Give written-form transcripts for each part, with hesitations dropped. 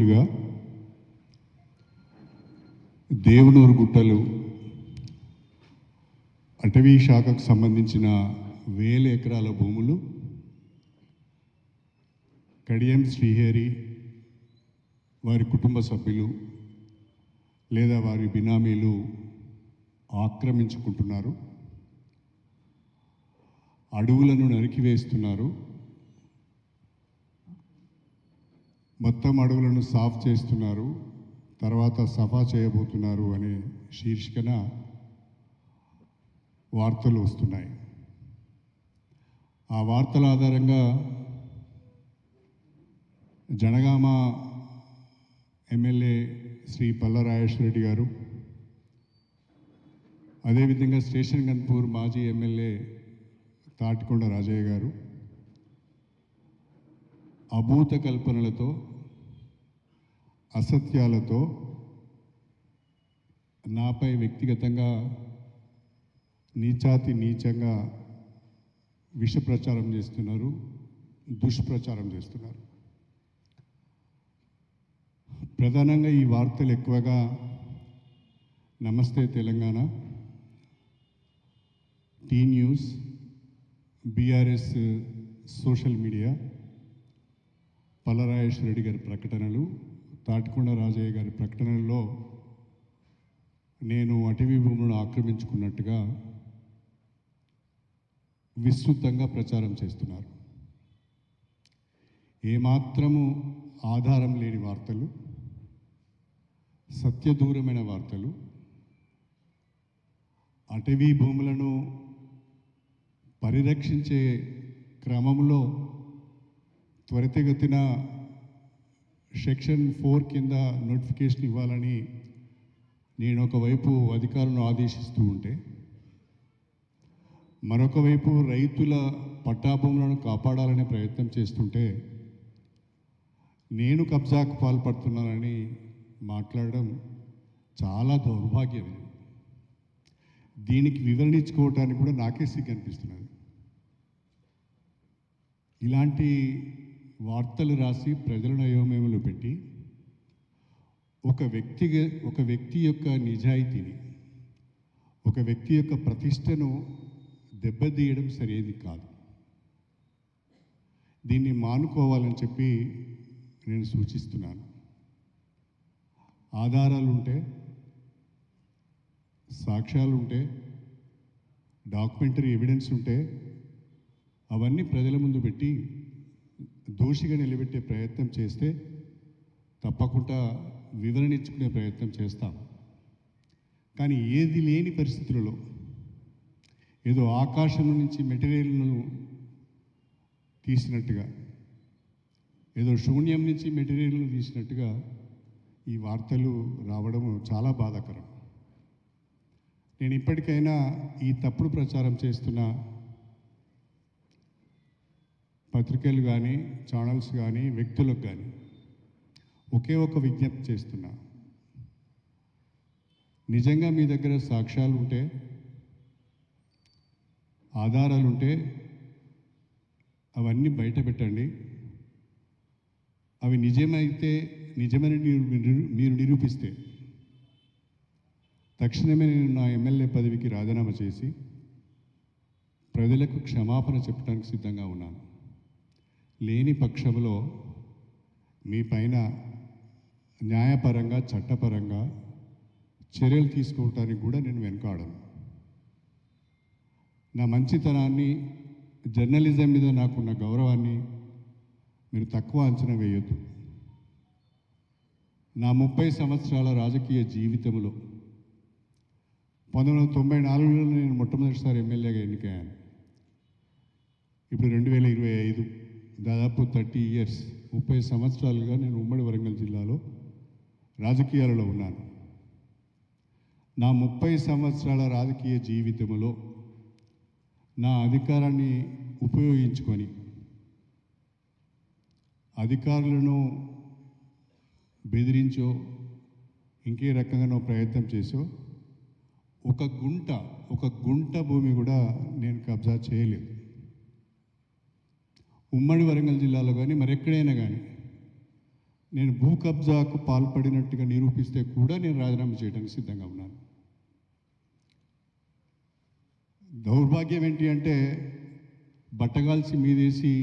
రోజులుగా దేవనూరు గుట్టలు అటవీ శాఖకు సంబంధించిన 1000 ఎకరాల భూములు కడియం శ్రీహరి వారి కుటుంబ సభ్యులు లేదా వారి బినామీలు ఆక్రమించుకుంటున్నారు, అడవులను నరికివేస్తున్నారు, మొత్తం అడవులను సాఫ్ చేస్తున్నారు, తర్వాత సఫా చేయబోతున్నారు అనే శీర్షికన వార్తలు వస్తున్నాయి. ఆ వార్తల ఆధారంగా జనగామ ఎమ్మెల్యే శ్రీ పల్లా రాజేశ్వర రెడ్డి గారు, అదేవిధంగా స్టేషన్ గన్పూర్ మాజీ ఎమ్మెల్యే తాటికొండ రాజయ్య గారు అభూత కల్పనలతో, అసత్యాలతో నాపై వ్యక్తిగతంగా నీచాతి నీచంగా విష ప్రచారం చేస్తున్నారు, దుష్ప్రచారం చేస్తున్నారు. ప్రధానంగా ఈ వార్తలు ఎక్కువగా Namaste Telangana, T news, BRS social media, Palla Rajeshwara Reddy గారి ప్రకటనలు, తాటికొండ రాజయ్య గారి ప్రకటనల్లో నేను అటవీ భూములను ఆక్రమించుకున్నట్టుగా విస్తృతంగా ప్రచారం చేస్తున్నారు. ఏమాత్రము ఆధారం లేని వార్తలు, సత్యదూరమైన వార్తలు, అటవీ భూములను పరిరక్షించే క్రమంలో త్వరితగతిన సెక్షన్ 4 కింద నోటిఫికేషన్ ఇవ్వాలని నేను ఒకవైపు అధికారులను ఆదేశిస్తూ ఉంటే, మరొక వైపు రైతుల పట్టాభూములను కాపాడాలనే ప్రయత్నం చేస్తుంటే నేను కబ్జాకు పాల్పడుతున్నానని మాట్లాడడం చాలా దౌర్భాగ్యం. దీనికి వివరణ ఇచ్చుకోవటానికి కూడా నాకే సిగ్గు అనిపిస్తున్నది. ఇలాంటి వార్తలు రాసి ప్రజలను అయోమయంలో పెట్టి ఒక వ్యక్తి యొక్క నిజాయితీని, ఒక వ్యక్తి యొక్క ప్రతిష్టను దెబ్బతీయడం సరైనది కాదు. దీన్ని మానుకోవాలని చెప్పి నేను సూచిస్తున్నాను. ఆధారాలు ఉంటే, సాక్ష్యాలు ఉంటే, డాక్యుమెంటరీ ఎవిడెన్స్ ఉంటే అవన్నీ ప్రజల ముందు పెట్టి దోషిగా నిలబెట్టే ప్రయత్నం చేస్తే తప్పకుండా వివరణ ఇచ్చుకునే ప్రయత్నం చేస్తాం. కానీ ఏది లేని పరిస్థితులలో, ఏదో ఆకాశం నుంచి మెటీరియల్ను తీసినట్టుగా, ఏదో శూన్యం నుంచి మెటీరియల్ను తీసినట్టుగా ఈ వార్తలు రావడం చాలా బాధాకరం. నేను ఇప్పటికైనా ఈ తప్పుడు ప్రచారం చేస్తున్న పత్రికలు కానీ, ఛానల్స్ కానీ, వ్యక్తులకు కానీ ఒకే ఒక విజ్ఞప్తి చేస్తున్నా. నిజంగా మీ దగ్గర సాక్ష్యాలు ఉంటే, ఆధారాలు ఉంటే అవన్నీ బయట పెట్టండి. అవి నిజమైతే, నిజమని మీరు నిరూపిస్తే తక్షణమే నేను నా ఎమ్మెల్యే పదవికి రాజీనామా చేసి ప్రజలకు క్షమాపణ చెప్పడానికి సిద్ధంగా ఉన్నాను. లేని పక్షంలో మీ పైన న్యాయపరంగా, చట్టపరంగా చర్యలు తీసుకోవటానికి కూడా నేను వెనుకాడను. నా మంచితనాన్ని, జర్నలిజం మీద నాకున్న గౌరవాన్ని మీరు తక్కువ అంచనా వేయొద్దు. నా 30 సంవత్సరాల రాజకీయ జీవితంలో 1994లో నేను మొట్టమొదటిసారి ఎమ్మెల్యేగా ఎన్నికయ్యాను. ఇప్పుడు 2025, దాదాపు 30 ఇయర్స్, 30 సంవత్సరాలుగా నేను ఉమ్మడి వరంగల్ జిల్లాలో రాజకీయాలలో ఉన్నాను. నా 30 సంవత్సరాల రాజకీయ జీవితంలో నా అధికారాన్ని ఉపయోగించుకొని అధికారులను బెదిరించో, ఇంకే రకంగానో ప్రయత్నం చేసో ఒక గుంట భూమి కూడా నేను కబ్జా చేయలేదు. ఉమ్మడి వరంగల్ జిల్లాలో కానీ మరెక్కడైనా కానీ నేను భూ కబ్జాకు పాల్పడినట్టుగా నిరూపిస్తే కూడా నేను రాజీనామా చేయడానికి సిద్ధంగా ఉన్నాను. దౌర్భాగ్యం ఏంటి అంటే బట్టగాల్చి మీదేసి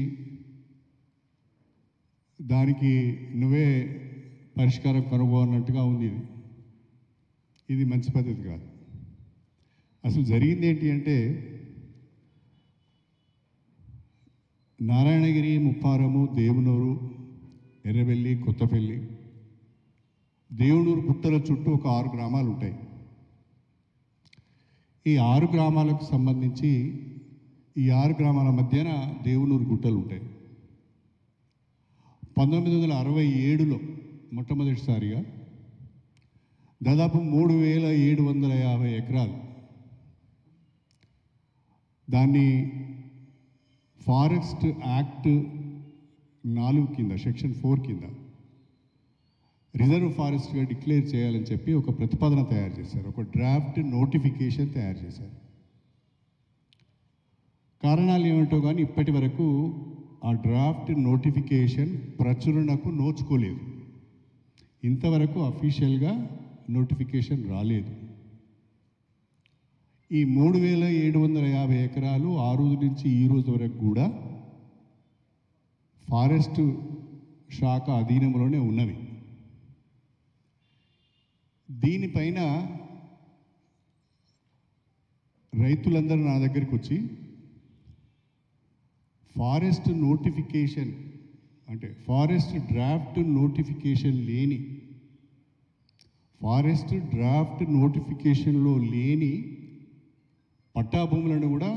దానికి నువ్వే పరిష్కారం కనుగో అన్నట్టుగా ఉంది. ఇది మంచి పద్ధతి కాదు. అసలు జరిగింది ఏంటి అంటే నారాయణగిరి, ముప్పారము, దేవునూరు, ఎర్రవెల్లి, కొత్తపల్లి, దేవునూరు గుట్టల చుట్టూ ఒక 6 గ్రామాలు ఉంటాయి. ఈ 6 గ్రామాలకు సంబంధించి ఈ 6 గ్రామాల మధ్యన దేవునూరు గుట్టలు ఉంటాయి. 1967లో మొట్టమొదటిసారిగా దాదాపు 3750 ఎకరాలు దాన్ని ఫారెస్ట్ యాక్ట్ 4 కింద, సెక్షన్ 4 కింద రిజర్వ్ ఫారెస్ట్గా డిక్లేర్ చేయాలని చెప్పి ఒక ప్రతిపాదన తయారు చేశారు. ఒక డ్రాఫ్ట్ నోటిఫికేషన్ తయారు చేశారు. కారణాలు ఏమిటో కానీ ఇప్పటి వరకు ఆ డ్రాఫ్ట్ నోటిఫికేషన్ ప్రచురణకు నోచుకోలేదు. ఇంతవరకు అఫీషియల్గా నోటిఫికేషన్ రాలేదు. ఈ 3750 ఎకరాలు ఆ రోజు నుంచి ఈ రోజు వరకు కూడా ఫారెస్ట్ శాఖ అధీనంలోనే ఉన్నవి. దీనిపైన రైతులందరూ నా దగ్గరికి వచ్చి ఫారెస్ట్ నోటిఫికేషన్ అంటే ఫారెస్ట్ డ్రాఫ్ట్ నోటిఫికేషన్ లేని, ఫారెస్ట్ డ్రాఫ్ట్ నోటిఫికేషన్లో లేని పట్టాభూములను కూడా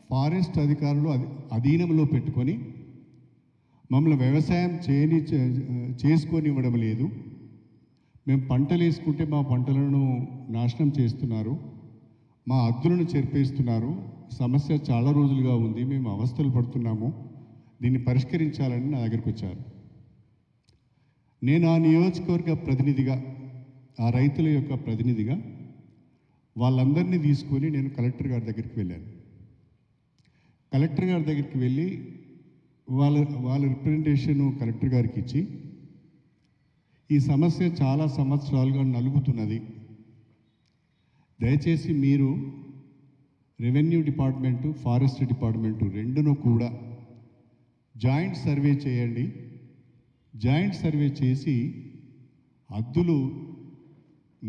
ఫారెస్ట్ అధికారులు అధీనంలో పెట్టుకొని మమ్మల్ని వ్యవసాయం చేసుకొని ఇవ్వడం లేదు. మేము పంటలు వేసుకుంటే మా పంటలను నాశనం చేస్తున్నారు, మా హద్దులను చెరిపేస్తున్నారు, సమస్య చాలా రోజులుగా ఉంది, మేము అవస్థలు పడుతున్నాము, దీన్ని పరిష్కరించాలని నా దగ్గరికి వచ్చారు. నేను ఆ నియోజకవర్గ ప్రతినిధిగా, ఆ రైతుల యొక్క ప్రతినిధిగా వాళ్ళందరినీ తీసుకొని నేను కలెక్టర్ గారి దగ్గరికి వెళ్ళాను. కలెక్టర్ గారి దగ్గరికి వెళ్ళి వాళ్ళ రిప్రజెంటేషన్ కలెక్టర్ గారికి ఇచ్చి, ఈ సమస్య చాలా సంవత్సరాలుగా నలుగుతున్నది, దయచేసి మీరు రెవెన్యూ డిపార్ట్మెంటు, ఫారెస్ట్ డిపార్ట్మెంటు రెండును కూడా జాయింట్ సర్వే చేయండి. జాయింట్ సర్వే చేసి హద్దులు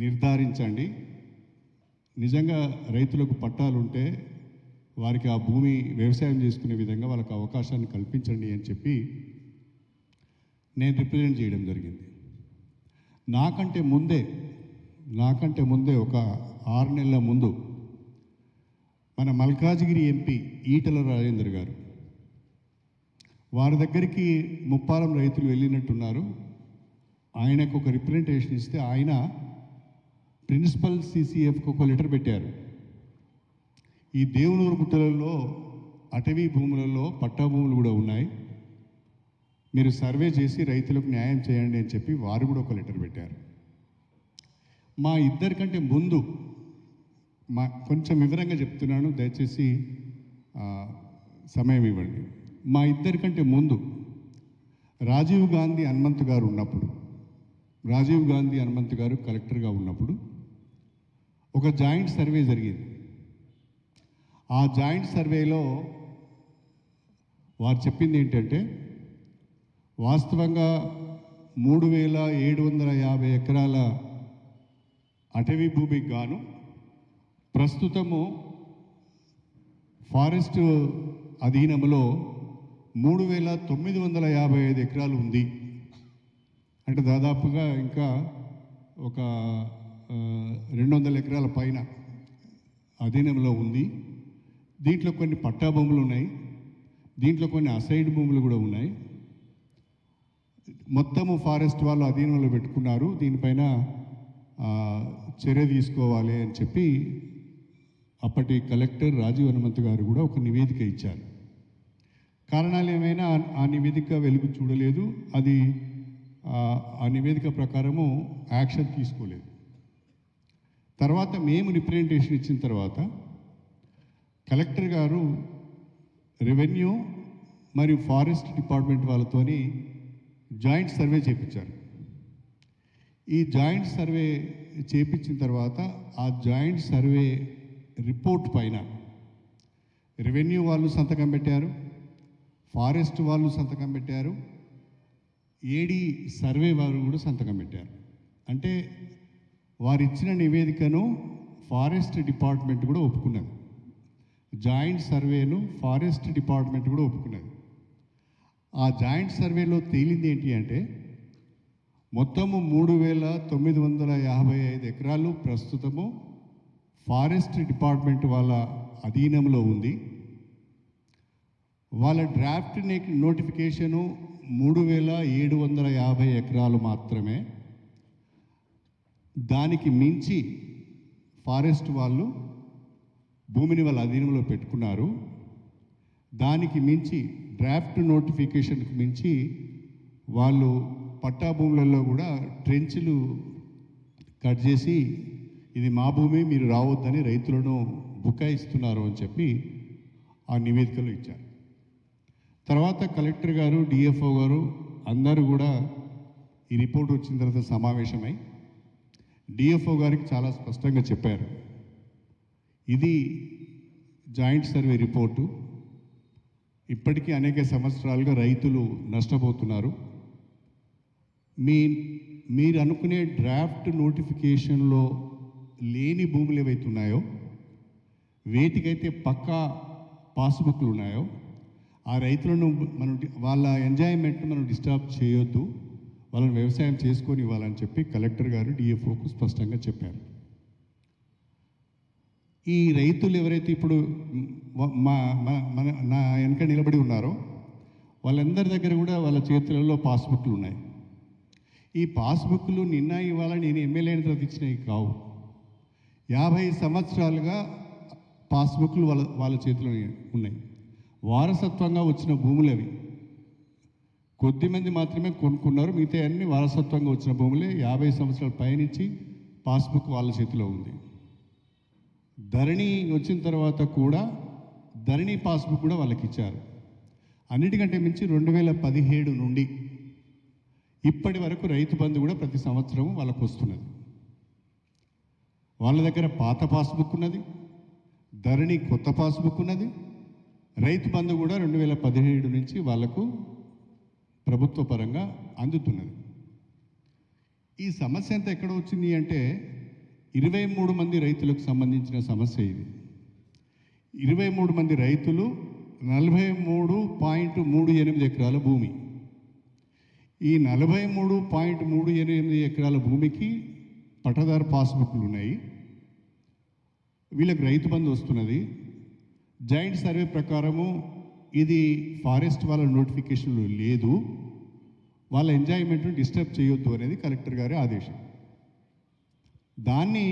నిర్ధారించండి. నిజంగా రైతులకు పట్టాలు ఉంటే వారికి ఆ భూమి వ్యవసాయం చేసుకునే విధంగా వాళ్ళకి అవకాశాన్ని కల్పించండి అని చెప్పి నేను రిప్రజెంట్ చేయడం జరిగింది. నాకంటే ముందే ఒక 6 నెలల ముందు మన మల్కాజ్గిరి ఎంపీ ఈటల రాజేందర్ గారు వారి దగ్గరికి ముప్పారం రైతులు వెళ్ళినట్టున్నారు. ఆయనకు ఒక రిప్రజెంటేషన్ ఇస్తే ఆయన ప్రిన్సిపల్ CCFకి ఒక లెటర్ పెట్టారు. ఈ దేవునూరు గుట్టలలో అటవీ భూములలో పట్టా భూములు కూడా ఉన్నాయి, మీరు సర్వే చేసి రైతులకు న్యాయం చేయండి అని చెప్పి వారు కూడా ఒక లెటర్ పెట్టారు. మా ఇద్దరికంటే ముందు కొంచెం వివరంగా చెప్తున్నాను, దయచేసి సమయం ఇవ్వండి. మా ఇద్దరికంటే ముందు రాజీవ్ గాంధీ హనుమంత్ గారు ఉన్నప్పుడు, రాజీవ్ గాంధీ హనుమంత్ గారు కలెక్టర్గా ఉన్నప్పుడు ఒక జాయింట్ సర్వే జరిగింది. ఆ జాయింట్ సర్వేలో వారు చెప్పింది ఏంటంటే, వాస్తవంగా 3750 ఎకరాల అటవీ భూమికి గాను ప్రస్తుతము ఫారెస్ట్ అధీనంలో 3955 ఎకరాలు ఉంది. అంటే దాదాపుగా ఇంకా ఒక 200 ఎకరాల పైన అధీనంలో ఉంది. దీంట్లో కొన్ని పట్టా భూములు ఉన్నాయి, దీంట్లో కొన్ని అసైడ్ భూములు కూడా ఉన్నాయి. మొత్తము ఫారెస్ట్ వాళ్ళు అధీనంలో పెట్టుకున్నారు, దీనిపైన చర్య తీసుకోవాలి అని చెప్పి అప్పటి కలెక్టర్ రాజీవ్ హనుమంత్ గారు కూడా ఒక నివేదిక ఇచ్చారు. కారణాలు ఏమైనా ఆ నివేదిక వెలుగు చూడలేదు, అది ఆ నివేదిక ప్రకారము యాక్షన్ తీసుకోలేదు. తర్వాత మేము రిప్రజెంటేషన్ ఇచ్చిన తర్వాత కలెక్టర్ గారు రెవెన్యూ మరియు ఫారెస్ట్ డిపార్ట్మెంట్ వాళ్ళతోని జాయింట్ సర్వే చేయించారు. ఈ జాయింట్ సర్వే చేపించిన తర్వాత ఆ జాయింట్ సర్వే రిపోర్ట్ పైన రెవెన్యూ వాళ్ళు సంతకం పెట్టారు, ఫారెస్ట్ వాళ్ళు సంతకం పెట్టారు, ఏడీ సర్వే వారు కూడా సంతకం పెట్టారు. అంటే వారు ఇచ్చిన నివేదికను ఫారెస్ట్ డిపార్ట్మెంట్ కూడా ఒప్పుకున్నది. జాయింట్ సర్వేను ఫారెస్ట్ డిపార్ట్మెంట్ కూడా ఒప్పుకున్నది. ఆ జాయింట్ సర్వేలో తేలింది ఏంటి అంటే మొత్తము 3,955 ఎకరాలు ప్రస్తుతము ఫారెస్ట్ డిపార్ట్మెంట్ వాళ్ళ అధీనంలో ఉంది. వాళ్ళ డ్రాఫ్ట్ నోటిఫికేషను 3,750 ఎకరాలు మాత్రమే. దానికి మించి ఫారెస్ట్ వాళ్ళు భూమిని వాళ్ళ అధీనంలో పెట్టుకున్నారు. దానికి మించి డ్రాఫ్ట్ నోటిఫికేషన్కి మించి వాళ్ళు పట్టా భూములలో కూడా ట్రెంచ్లు కట్ చేసి ఇది మా భూమి మీరు రావద్దని రైతులను బుకాయిస్తున్నారు అని చెప్పి ఆ నివేదికలో ఇచ్చారు. తర్వాత కలెక్టర్ గారు, డిఎఫ్ఓ గారు అందరూ కూడా ఈ రిపోర్ట్ వచ్చిన తర్వాత సమావేశమై డిఎఫ్ఓ గారికి చాలా స్పష్టంగా చెప్పారు, ఇది జాయింట్ సర్వే రిపోర్టు, ఇప్పటికీ అనేక సంవత్సరాలుగా రైతులు నష్టపోతున్నారు. మీరు అనుకునే డ్రాఫ్ట్ నోటిఫికేషన్లో లేని భూములు ఏవైతే ఉన్నాయో, వేటికైతే పక్కా పాస్బుక్లు ఉన్నాయో ఆ రైతులను మనం వాళ్ళ ఎంజాయ్మెంట్ను మనం డిస్టర్బ్ చేయొద్దు, వాళ్ళని వ్యవసాయం చేసుకొని ఇవ్వాలని చెప్పి కలెక్టర్ గారు డిఎఫ్ఓకు స్పష్టంగా చెప్పారు. ఈ రైతులు ఎవరైతే ఇప్పుడు నా వెనక నిలబడి ఉన్నారో వాళ్ళందరి దగ్గర కూడా వాళ్ళ చేతులలో పాస్బుక్లు ఉన్నాయి. ఈ పాస్బుక్లు నిన్న ఇవాళ నేను ఎమ్మెల్యే అయిన తర్వాత ఇచ్చినవి కావు. 50 సంవత్సరాలుగా పాస్బుక్లు వాళ్ళ చేతిలో ఉన్నాయి. వారసత్వంగా వచ్చిన భూములు అవి. కొద్దిమంది మాత్రమే కొనుక్కున్నారు, మిగతా అన్ని వారసత్వంగా వచ్చిన భూములే. 50 సంవత్సరాల పైనుంచి పాస్బుక్ వాళ్ళ చేతిలో ఉంది. ధరణి వచ్చిన తర్వాత కూడా ధరణి పాస్బుక్ కూడా వాళ్ళకి ఇచ్చారు. అన్నిటికంటే మించి 2017 నుండి ఇప్పటి వరకు రైతు బంధు కూడా ప్రతి సంవత్సరం వాళ్ళకు వస్తున్నది. వాళ్ళ దగ్గర పాత పాస్బుక్ ఉన్నది, ధరణి కొత్త పాస్బుక్ ఉన్నది, రైతు బంధు కూడా 2017 నుంచి వాళ్లకు ప్రభుత్వ పరంగా అందుతున్నది. ఈ సమస్య అంతా ఎక్కడ వచ్చింది అంటే 23 మంది రైతులకు సంబంధించిన సమస్య ఇది. 23 మంది రైతులు 43.38 ఎకరాల భూమి. ఈ 43.38 ఎకరాల భూమికి పట్టదారు పాస్బుక్లు ఉన్నాయి. వీళ్ళకి రైతు బంధు వస్తున్నది. జాయింట్ సర్వే ప్రకారము ఇది ఫారెస్ట్ వాళ్ళ నోటిఫికేషన్లో లేదు, వాళ్ళ ఎంజాయ్మెంట్ను డిస్టర్బ్ చేయొద్దు అనేది కలెక్టర్ గారి ఆదేశం. దాన్ని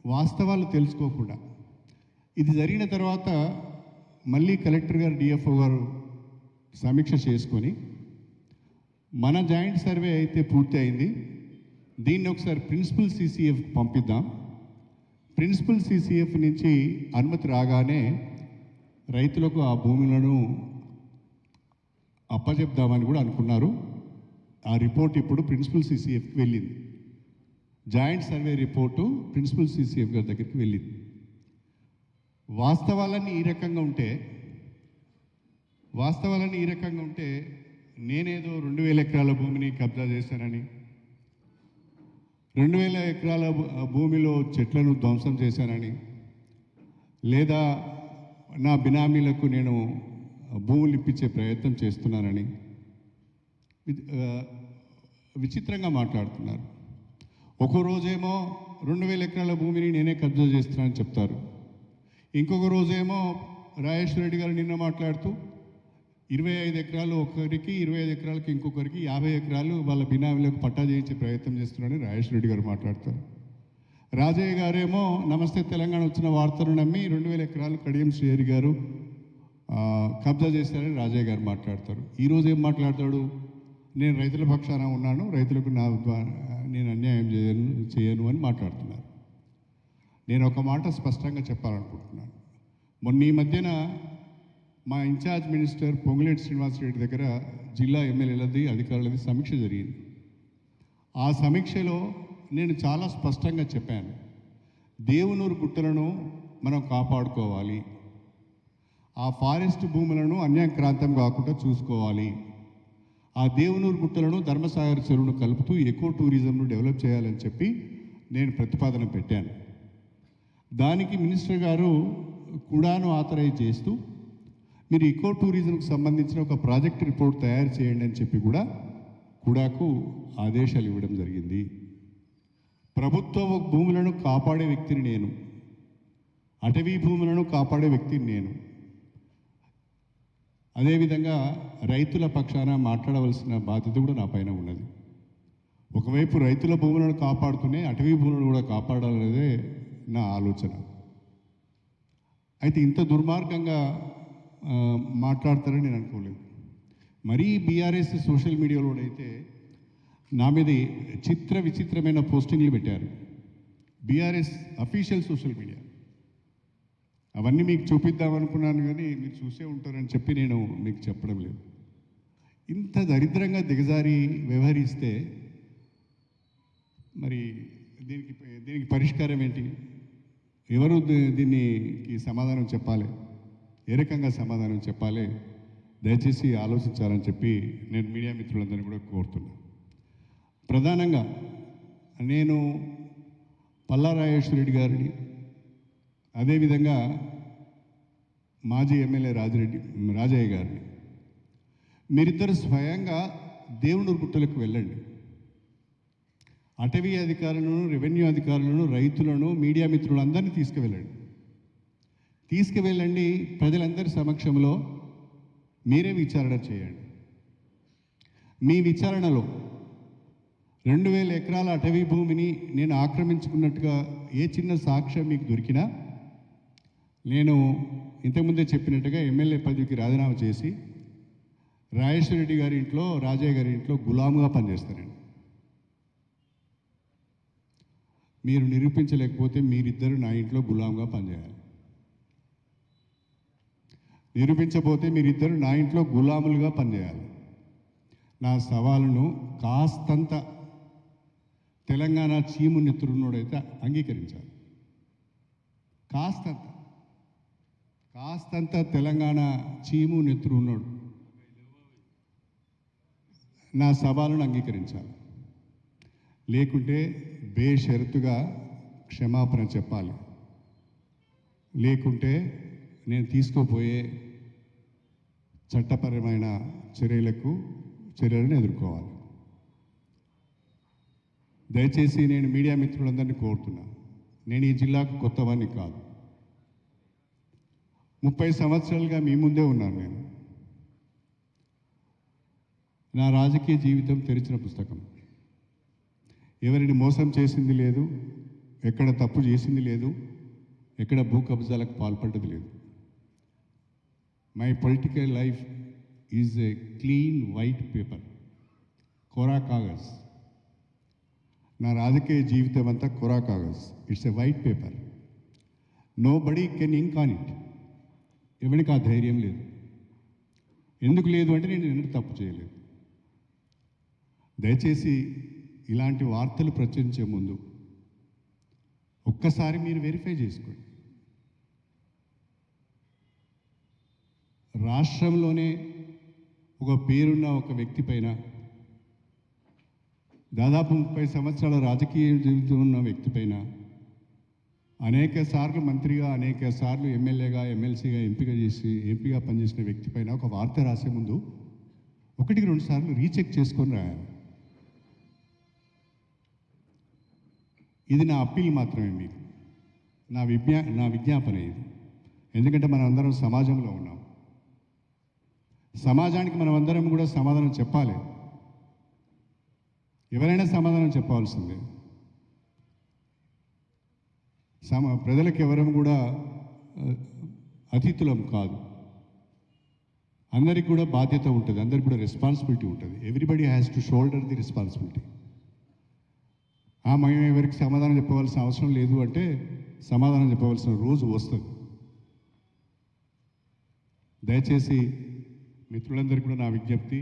వాస్తవాలు తెలుసుకోకుండా ఇది జరిగిన తర్వాత మళ్ళీ కలెక్టర్ గారు, డిఎఫ్ఓ గారు సమీక్ష చేసుకొని మన జాయింట్ సర్వే అయితే పూర్తి అయింది, దీన్ని ఒకసారి ప్రిన్సిపల్ సిసిఎఫ్ పంపిద్దాం, ప్రిన్సిపల్ సిసిఎఫ్ నుంచి అనుమతి రాగానే రైతులకు ఆ భూములను అప్పచెప్దామని కూడా అనుకున్నారు. ఆ రిపోర్ట్ ఇప్పుడు ప్రిన్సిపల్ సిసిఎఫ్కి వెళ్ళింది. Joint survey report principal CCF గారి దగ్గరికి వెళ్ళింది. వాస్తవాలన్నీ ఈ రకంగా ఉంటే నేనేదో 2,000 ఎకరాల భూమిని కబ్జా చేశానని, 2,000 ఎకరాల భూమిలో చెట్లను ధ్వంసం చేశానని, లేదా నా బినామీలకు నేను భూములు ఇప్పించే ప్రయత్నం చేస్తున్నానని విచిత్రంగా మాట్లాడుతున్నారు. ఒక రోజేమో 2,000 ఎకరాల భూమిని నేనే కబ్జా చేస్తున్నానని చెప్తారు. ఇంకొక రోజేమో రాజేశ్వర రెడ్డి గారు నిన్న మాట్లాడుతూ 25 ఎకరాలు ఒకరికి, 25 ఎకరాలకి ఇంకొకరికి, 50 ఎకరాలు వాళ్ళ బినామీలకు పట్టా చేయించే ప్రయత్నం చేస్తున్నారని రాజేశ్వర రెడ్డి గారు మాట్లాడతారు. రాజయ్య గారేమో నమస్తే తెలంగాణ వచ్చిన వార్తను నమ్మి 2,000 ఎకరాలు కడియం శ్రీహరి గారు కబ్జా చేశారని రాజయ్య గారు మాట్లాడతారు. ఈరోజు ఏం మాట్లాడతాడు, నేను రైతుల పక్షాన ఉన్నాను, రైతులకు నేను అన్యాయం చేయను అని మాట్లాడుతున్నారు. నేను ఒక మాట స్పష్టంగా చెప్పాలనుకుంటున్నాను. మొన్న ఈ మధ్యన మా ఇన్ఛార్జ్ మినిస్టర్ పొంగులేటి శ్రీనివాసరెడ్డి దగ్గర జిల్లా ఎమ్మెల్యేలది, అధికారులది సమీక్ష జరిగింది. ఆ ఆ సమీక్షలో నేను చాలా స్పష్టంగా చెప్పాను, దేవునూరు గుట్టలను మనం కాపాడుకోవాలి, ఆ ఫారెస్ట్ భూములను అన్యాక్రాంతం కాకుండా చూసుకోవాలి, ఆ దేవునూరు గుట్టలను ధర్మసాగర్ చెరువును కలుపుతూ ఎకో టూరిజంను డెవలప్ చేయాలని చెప్పి నేను ప్రతిపాదన పెట్టాను. దానికి మినిస్టర్ గారు కూడాను ఆథరైజ్ చేస్తూ మీరు ఎకో టూరిజంకి సంబంధించిన ఒక ప్రాజెక్ట్ రిపోర్ట్ తయారు చేయండి అని చెప్పి కూడా కూడాకు ఆదేశాలు ఇవ్వడం జరిగింది. ప్రభుత్వ భూములను కాపాడే వ్యక్తిని నేను, అటవీ భూములను కాపాడే వ్యక్తిని నేను. అదేవిధంగా రైతుల పక్షాన మాట్లాడవలసిన బాధ్యత కూడా నా పైన ఉన్నది. ఒకవైపు రైతుల భూములను కాపాడుతూనే అటవీ భూములను కూడా కాపాడాలనేదే నా ఆలోచన. అయితే ఇంత దుర్మార్గంగా మాట్లాడతారని నేను అనుకోలేదు. మరీ బీఆర్ఎస్ సోషల్ మీడియాలో అయితే నా మీద చిత్ర విచిత్రమైన పోస్టింగ్లు పెట్టారు. బీఆర్ఎస్ అఫీషియల్ సోషల్ మీడియా, అవన్నీ మీకు చూపిద్దామనుకున్నాను కానీ మీరు చూసే ఉంటారని చెప్పి నేను మీకు చెప్పడం లేదు. ఇంత దరిద్రంగా దిగజారి వ్యవహరిస్తే మరి దీనికి పరిష్కారం ఏంటి? ఎవరు దీనికి సమాధానం చెప్పాలి? ఏ రకంగా సమాధానం చెప్పాలి? దయచేసి ఆలోచించాలని చెప్పి నేను మీడియా మిత్రులందరినీ కూడా కోరుతున్నా. ప్రధానంగా నేను పల్లా రాజేశ్వర రెడ్డి గారిని, అదేవిధంగా మాజీ ఎమ్మెల్యే రాజయ్య గారిని, మీరిద్దరు స్వయంగా దేవునూరు గుట్టలకు వెళ్ళండి. అటవీ అధికారులను, రెవెన్యూ అధికారులను, రైతులను, మీడియా మిత్రులందరినీ తీసుకువెళ్ళండి. ప్రజలందరి సమక్షంలో మీరే విచారణ చేయండి. మీ విచారణలో 2000 ఎకరాల అటవీ భూమిని నేను ఆక్రమించుకున్నట్టుగా ఏ చిన్న సాక్ష్యం మీకు దొరికినా నేను ఇంతకుముందే చెప్పినట్టుగా ఎమ్మెల్యే పదవికి రాజీనామా చేసి రాజేశ్వర రెడ్డి గారి ఇంట్లో, రాజయ్య గారి ఇంట్లో గులాముగా పనిచేస్తానండి. మీరు నిరూపించలేకపోతే మీరిద్దరు నా ఇంట్లో గులాంగా పనిచేయాలి. నిరూపించకపోతే మీరిద్దరు నా ఇంట్లో గులాములుగా పనిచేయాలి. నా సవాలును కాస్తంత తెలంగాణ చీము నెత్తురున్నోడైతే అంగీకరించాలి. కాస్తంత తెలంగాణ చీము నెత్తురు ఉన్నాడు నా సవాలును అంగీకరించాలి. లేకుంటే బేషరతుగా క్షమాపణ చెప్పాలి. లేకుంటే నేను తీసుకోపోయే చట్టపరమైన చర్యలను ఎదుర్కోవాలి. దయచేసి నేను మీడియా మిత్రులందరినీ కోరుతున్నా, నేను ఈ జిల్లాకు కొత్తవాడిని కాదు. 30 సంవత్సరాలుగా మీ ముందే ఉన్నాను. నేను నా రాజకీయ జీవితం తెరిచిన పుస్తకం. ఎవరిని మోసం చేసింది లేదు, ఎక్కడ తప్పు చేసింది లేదు, ఎక్కడ భూ కబ్జాలకు పాల్పడ్డది లేదు. My political life is a clean white paper, కోరా కాగజ్. నా రాజకీయ జీవితం అంతా కోరా కాగజ్. It's a white paper. Nobody can ink on it. ఎవరికి ఆ ధైర్యం లేదు. ఎందుకు లేదు అంటే నేను ఎందుకు తప్పు చేయలేదు. దయచేసి ఇలాంటి వార్తలు ప్రచురించే ముందు ఒక్కసారి మీరు వెరిఫై చేసుకోండి. రాష్ట్రంలోనే ఒక పేరున్న ఒక వ్యక్తి పైన, దాదాపు 30 సంవత్సరాల రాజకీయ జీవితం ఉన్న వ్యక్తి పైన, అనేక సార్లు మంత్రిగా, అనేక సార్లు ఎమ్మెల్యేగా, ఎమ్మెల్సీగా ఎంపీగా పనిచేసిన వ్యక్తి పైన ఒక వార్త రాసే ముందు 1-2 సార్లు రీచెక్ చేసుకొని రాయాలి. ఇది నా అప్పీల్ మాత్రమే మీకు, నా విజ్ఞాపన ఇది. ఎందుకంటే మనం అందరం సమాజంలో ఉన్నాం. సమాజానికి మనం అందరం కూడా సమాధానం చెప్పాలి. ఎవరైనా సమాధానం చెప్పాల్సిందే. ప్రజలకు ఎవరం కూడా అతిథులం కాదు. అందరికి కూడా బాధ్యత ఉంటుంది, అందరికి కూడా రెస్పాన్సిబిలిటీ ఉంటుంది. Everybody has to shoulder the responsibility. మేము ఎవరికి సమాధానం చెప్పవలసిన అవసరం లేదు అంటే సమాధానం చెప్పవలసిన రోజు వస్తుంది. దయచేసి మిత్రులందరికీ కూడా నా విజ్ఞప్తి,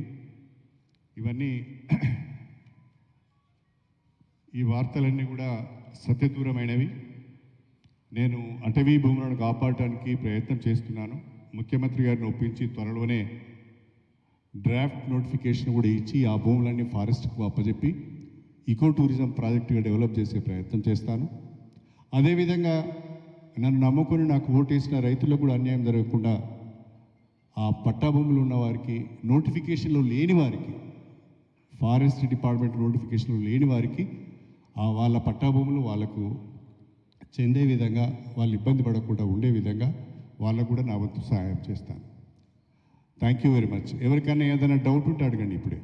ఇవన్నీ ఈ వార్తలన్నీ కూడా సత్యదూరమైనవి. నేను అటవీ భూములను కాపాడటానికి ప్రయత్నం చేస్తున్నాను. ముఖ్యమంత్రి గారిని ఒప్పించి త్వరలోనే డ్రాఫ్ట్ నోటిఫికేషన్ కూడా ఇచ్చి ఆ భూములన్నీ ఫారెస్ట్కు అప్పచెప్పి ఈకో టూరిజం ప్రాజెక్టుగా డెవలప్ చేసే ప్రయత్నం చేస్తాను. అదేవిధంగా నన్ను నమ్ముకొని నాకు ఓటేసిన రైతులకు కూడా అన్యాయం జరగకుండా ఆ పట్టా భూములు ఉన్న వారికి, నోటిఫికేషన్లో లేని వారికి, ఫారెస్ట్ డిపార్ట్మెంట్ నోటిఫికేషన్లో లేని వారికి వాళ్ళ పట్టా భూములు వాళ్ళకు చెందే విధంగా, వాళ్ళు ఇబ్బంది పడకుండా ఉండే విధంగా వాళ్ళకు కూడా నా వంతు సహాయం చేస్తాను. Thank you very much. ఎవరికైనా ఏదైనా డౌట్ ఉంటే అడగండి ఇప్పుడే.